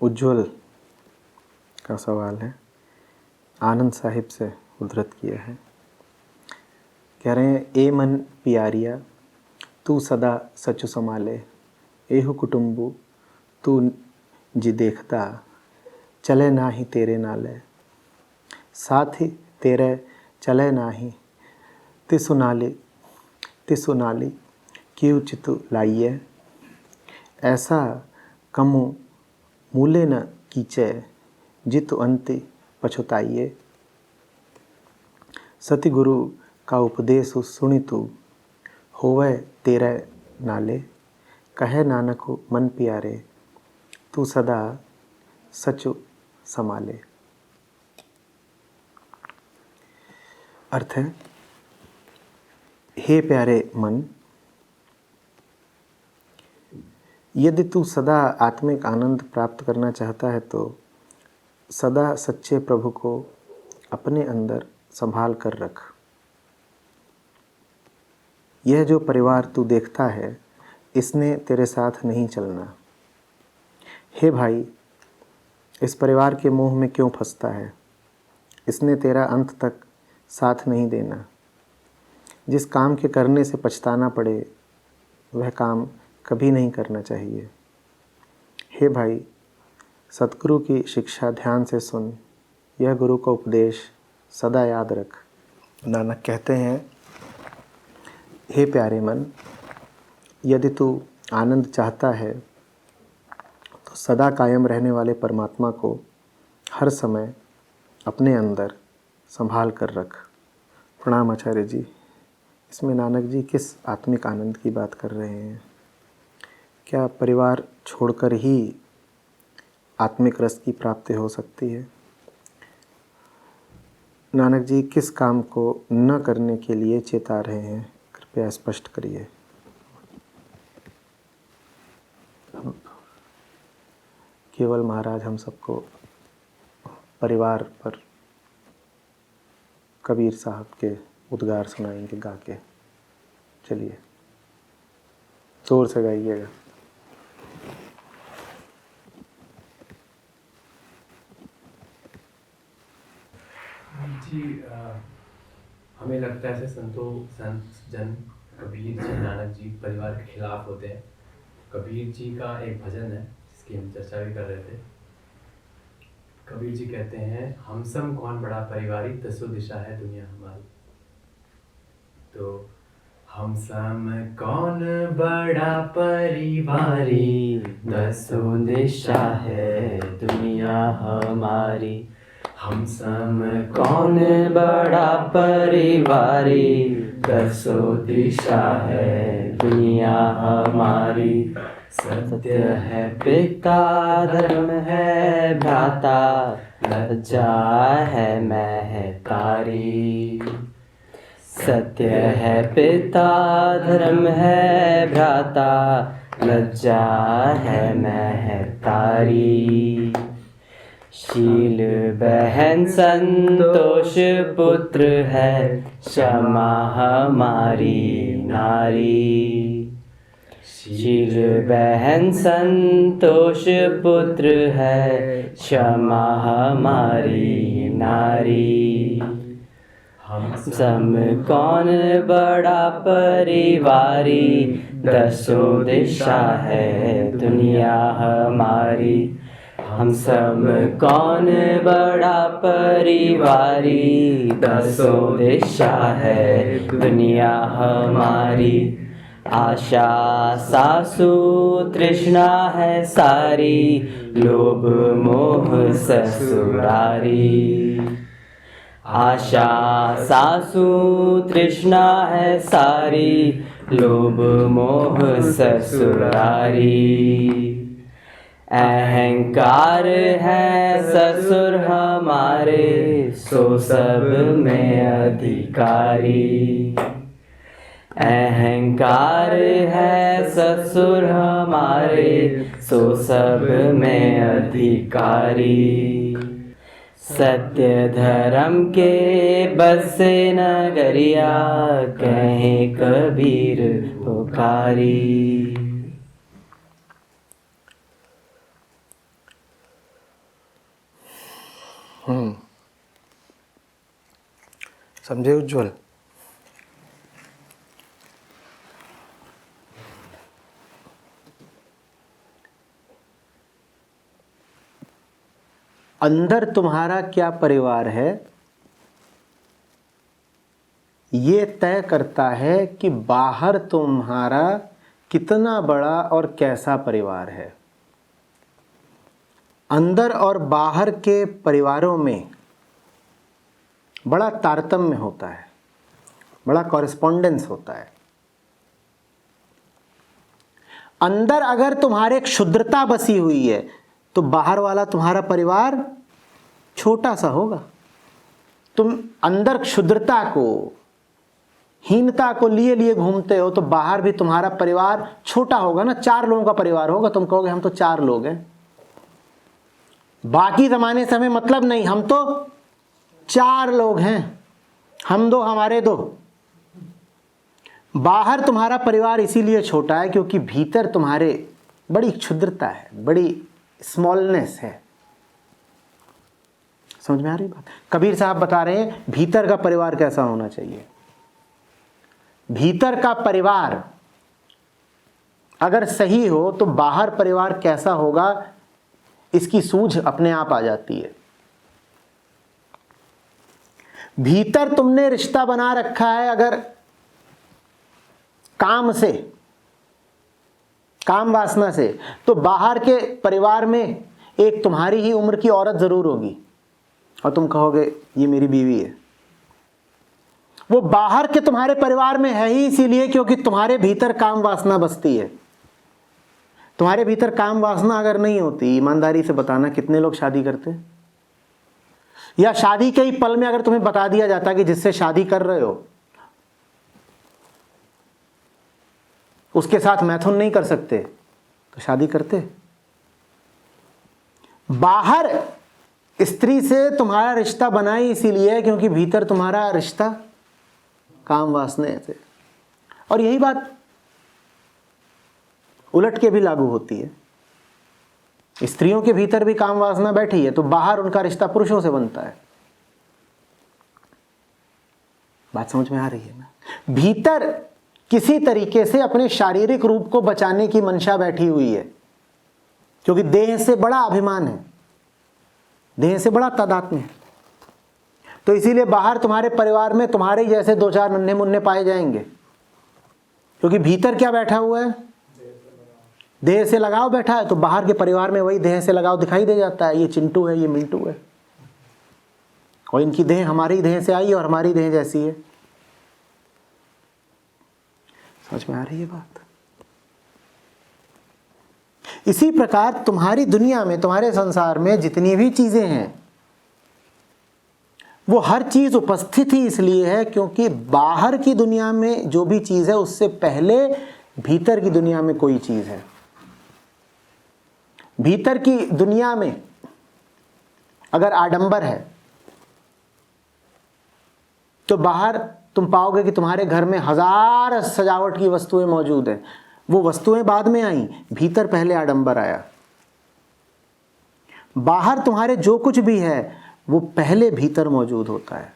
उज्जवल का सवाल है, आनंद साहिब से उद्धृत किया है। कह रहे हैं, ए मन प्यारिया तू सदा सचु संभाले, एहु कुटुंबु तू जी देखता, चले नाही तेरे नाले, साथ ही तेरे चले नाही, तिसु नाली क्यों चितु लाइए, ऐसा कमु मूले न कीचे, जितु अंति पछुताइए। सतिगुरु का उपदेश सुनितु, होवे तेरे नाले, कहे नानक मन प्यारे, तू सदा सचु संभाले। अर्थ है, हे प्यारे मन, यदि तू सदा आत्मिक आनंद प्राप्त करना चाहता है तो सदा सच्चे प्रभु को अपने अंदर संभाल कर रख। यह जो परिवार तू देखता है, इसने तेरे साथ नहीं चलना। हे भाई, इस परिवार के मोह में क्यों फंसता है? इसने तेरा अंत तक साथ नहीं देना। जिस काम के करने से पछताना पड़े, वह काम कभी नहीं करना चाहिए। हे भाई, सतगुरु की शिक्षा ध्यान से सुन, यह गुरु का उपदेश सदा याद रख। नानक कहते हैं, हे प्यारे मन, यदि तू आनंद चाहता है तो सदा कायम रहने वाले परमात्मा को हर समय अपने अंदर संभाल कर रख। प्रणाम आचार्य जी। इसमें नानक जी किस आत्मिक आनंद की बात कर रहे हैं? क्या परिवार छोड़कर ही आत्मिक रस की प्राप्ति हो सकती है? नानक जी किस काम को न करने के लिए चेता रहे हैं? कृपया स्पष्ट करिए। केवल महाराज हम सबको परिवार पर कबीर साहब के उद्गार सुनाएंगे गा के। चलिए, जोर से गाइएगा। जी, हमें लगता है ऐसे संत जन कबीर जी, नानक जी परिवार के खिलाफ होते हैं। कबीर जी का एक भजन है जिसकी हम चर्चा भी कर रहे थे। कबीर जी कहते हैं, हम सम कौन बड़ा परिवारी, दसों दिशा है दुनिया हमारी। तो हम सम कौन बड़ा परिवारी, दसों दिशा है दुनिया हमारी। हम सम कौन बड़ा परिवारी, दसों दिशा है दुनिया हमारी। सत्य है पिता, धर्म है भ्राता, लज्जा है महतारी। सत्य है पिता, धर्म है भ्राता, लज्जा है महतारी। शील बहन संतोष पुत्र है, क्षमा हमारी नारी। शील बहन संतोष पुत्र है, क्षमा हमारी नारी। हम सम कौन बड़ा परिवारी, दसों दिशा है दुनिया हमारी। हम सब कौन बड़ा परिवारी, दसों दिशा है दुनिया हमारी। आशा सासु तृष्णा है सारी, लोभ मोह ससुरारी। आशा सासु तृष्णा है सारी, लोभ मोह ससुरारी। अहंकार है ससुर हमारे, सो सब में अधिकारी। अहंकार है ससुर हमारे, सो सब में अधिकारी। सत्य धर्म के बसे नगरिया, कहे कबीर पुकारी। समझे उज्जवल? अंदर तुम्हारा क्या परिवार है ये तय करता है कि बाहर तुम्हारा कितना बड़ा और कैसा परिवार है। अंदर और बाहर के परिवारों में बड़ा तारतम्य होता है, बड़ा कॉरेस्पॉन्डेंस होता है। अंदर अगर तुम्हारे क्षुद्रता बसी हुई है तो बाहर वाला तुम्हारा परिवार छोटा सा होगा। तुम अंदर क्षुद्रता को, हीनता को लिए लिए घूमते हो तो बाहर भी तुम्हारा परिवार छोटा होगा ना। 4 लोगों का परिवार होगा, तुम कहोगे हम तो 4 लोग हैं, बाकी जमाने से हमें मतलब नहीं, हम तो 4 लोग हैं, हम 2 हमारे 2। बाहर तुम्हारा परिवार इसीलिए छोटा है क्योंकि भीतर तुम्हारे बड़ी क्षुद्रता है, बड़ी स्मॉलनेस है। समझ में आ रही बात? कबीर साहब बता रहे हैं भीतर का परिवार कैसा होना चाहिए। भीतर का परिवार अगर सही हो तो बाहर परिवार कैसा होगा इसकी सूझ अपने आप आ जाती है। भीतर तुमने रिश्ता बना रखा है अगर काम से, काम वासना से, तो बाहर के परिवार में एक तुम्हारी ही उम्र की औरत जरूर होगी और तुम कहोगे ये मेरी बीवी है। वो बाहर के तुम्हारे परिवार में है ही इसीलिए क्योंकि तुम्हारे भीतर काम वासना बसती है। तुम्हारे भीतर काम वासना अगर नहीं होती, ईमानदारी से बताना कितने लोग शादी करते? या शादी के ही पल में अगर तुम्हें बता दिया जाता कि जिससे शादी कर रहे हो उसके साथ मैथुन नहीं कर सकते तो शादी करते? बाहर स्त्री से तुम्हारा रिश्ता बना ही इसीलिए क्योंकि भीतर तुम्हारा रिश्ता काम वासने से। और यही बात उलट के भी लागू होती है। स्त्रियों के भीतर भी काम वासना बैठी है तो बाहर उनका रिश्ता पुरुषों से बनता है। बात समझ में आ रही है ना? भीतर किसी तरीके से अपने शारीरिक रूप को बचाने की मंशा बैठी हुई है क्योंकि देह से बड़ा अभिमान है, देह से बड़ा तादात्म्य है। तो इसीलिए बाहर तुम्हारे परिवार में तुम्हारे जैसे 2-4 नन्हे मुन्ने पाए जाएंगे क्योंकि भीतर क्या बैठा हुआ है? देह से लगाव बैठा है। तो बाहर के परिवार में वही देह से लगाव दिखाई दे जाता है। ये चिंटू है, ये मिंटू है, और इनकी देह हमारी देह से आई और हमारी देह जैसी है। समझ में आ रही है बात? इसी प्रकार तुम्हारी दुनिया में, तुम्हारे संसार में जितनी भी चीजें हैं वो हर चीज उपस्थित ही इसलिए है क्योंकि बाहर की दुनिया में जो भी चीज है उससे पहले भीतर की दुनिया में कोई चीज है। भीतर की दुनिया में अगर आडंबर है तो बाहर तुम पाओगे कि तुम्हारे घर में 1000 सजावट की वस्तुएं मौजूद हैं। वो वस्तुएं बाद में आई, भीतर पहले आडंबर आया। बाहर तुम्हारे जो कुछ भी है वो पहले भीतर मौजूद होता है।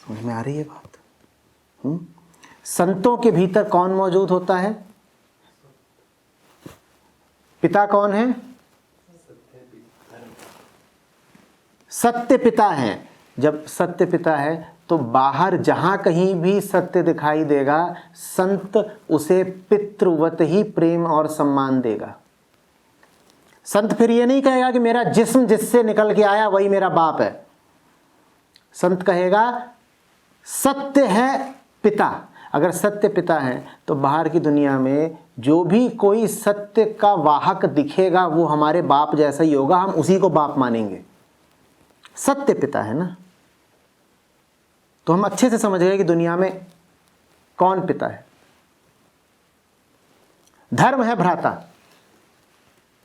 समझ में आ रही है बात? संतों के भीतर कौन मौजूद होता है? पिता कौन है? सत्य पिता है। जब सत्य पिता है तो बाहर जहां कहीं भी सत्य दिखाई देगा संत उसे पितृवत ही प्रेम और सम्मान देगा। संत फिर ये नहीं कहेगा कि मेरा जिस्म जिससे निकल के आया वही मेरा बाप है। संत कहेगा सत्य है पिता। अगर सत्य पिता है तो बाहर की दुनिया में जो भी कोई सत्य का वाहक दिखेगा वो हमारे बाप जैसा ही होगा, हम उसी को बाप मानेंगे। सत्य पिता है ना, तो हम अच्छे से समझ गए कि दुनिया में कौन पिता है। धर्म है भ्राता,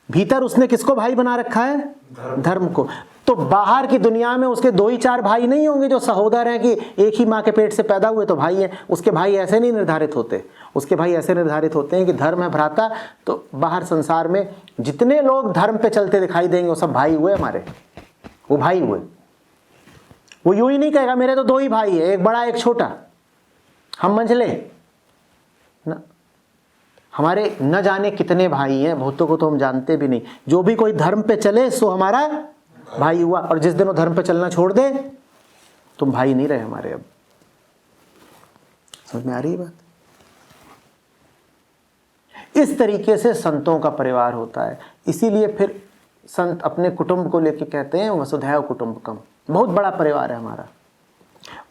भीतर उसने किसको भाई बना रखा है? धर्म को। तो बाहर की दुनिया में उसके 2 ही 4 भाई नहीं होंगे जो सहोदर हैं कि एक ही माँ के पेट से पैदा हुए तो भाई हैं। उसके भाई ऐसे नहीं निर्धारित होते। उसके भाई ऐसे निर्धारित होते हैं कि धर्म है भ्राता, तो बाहर संसार में जितने लोग धर्म पे चलते दिखाई देंगे वो सब भाई हुए हमारे, वो भाई हुए। वो यूं ही नहीं कहेगा मेरे तो 2 ही भाई है, एक बड़ा एक छोटा, हम मंझले ना। हमारे न जाने कितने भाई हैं, बहुतों को तो हम जानते भी नहीं। जो भी कोई धर्म पे चले सो हमारा भाई हुआ, और जिस दिन वो धर्म पे चलना छोड़ दे तुम भाई नहीं रहे हमारे। अब समझ में आ रही है बात? इस तरीके से संतों का परिवार होता है। इसीलिए फिर संत अपने कुटुंब को लेके कहते हैं वसुधैव कुटुंबकम, बहुत बड़ा परिवार है हमारा।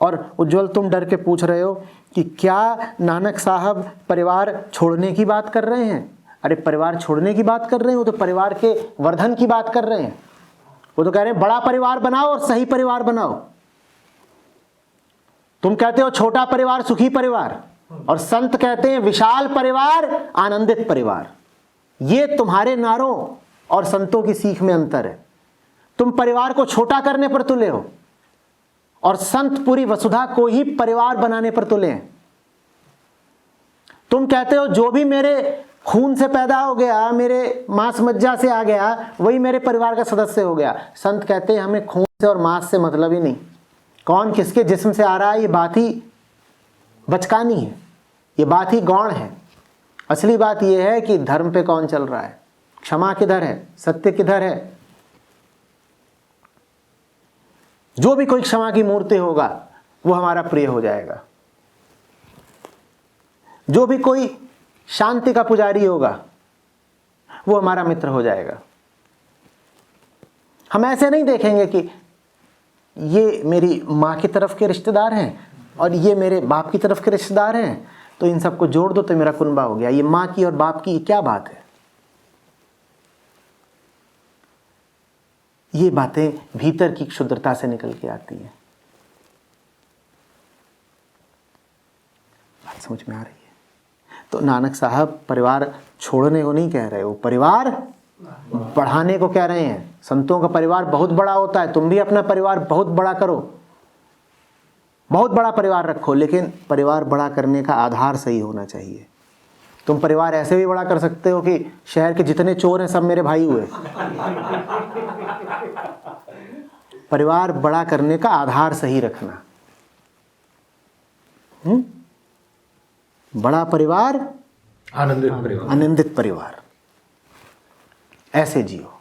और उज्जवल तुम डर के पूछ रहे हो कि क्या नानक साहब परिवार छोड़ने की बात कर रहे हैं? अरे परिवार छोड़ने की बात कर रहे हैं, वो तो परिवार के वर्धन की बात कर रहे हैं। वो तो कह रहे हैं बड़ा परिवार बनाओ और सही परिवार बनाओ। तुम कहते हो छोटा परिवार सुखी परिवार, और संत कहते हैं विशाल परिवार आनंदित परिवार। ये तुम्हारे नारों और संतों की सीख में अंतर है। तुम परिवार को छोटा करने पर तुले हो और संत पूरी वसुधा को ही परिवार बनाने पर तुले हैं। तुम कहते हो जो भी मेरे खून से पैदा हो गया, मेरे मांस मज्जा से आ गया, वही मेरे परिवार का सदस्य हो गया। संत कहते हैं हमें खून से और मांस से मतलब ही नहीं, कौन किसके जिस्म से आ रहा है ये बात ही बचकानी है, ये बात ही गौण है। असली बात यह है कि धर्म पे कौन चल रहा है, क्षमा किधर है, सत्य किधर है। जो भी कोई क्षमा की मूर्ति होगा वो हमारा प्रिय हो जाएगा। जो भी कोई शांति का पुजारी होगा वो हमारा मित्र हो जाएगा। हम ऐसे नहीं देखेंगे कि ये मेरी माँ की तरफ के रिश्तेदार हैं और ये मेरे बाप की तरफ के रिश्तेदार हैं, तो इन सबको जोड़ दो तो मेरा कुनबा हो गया। ये माँ की और बाप की क्या बात है? ये बातें भीतर की क्षुद्रता से निकल के आती हैं। बात समझ में आ रही है? तो नानक साहब परिवार छोड़ने को नहीं कह रहे, वो परिवार बढ़ाने को कह रहे हैं। संतों का परिवार बहुत बड़ा होता है, तुम भी अपना परिवार बहुत बड़ा करो, बहुत बड़ा परिवार रखो, लेकिन परिवार बड़ा करने का आधार सही होना चाहिए। तुम परिवार ऐसे भी बड़ा कर सकते हो कि शहर के जितने चोर हैं सब मेरे भाई हुए। परिवार बड़ा करने का आधार सही रखना। बड़ा परिवार आनंदित परिवार, आनंदित परिवार, ऐसे जियो।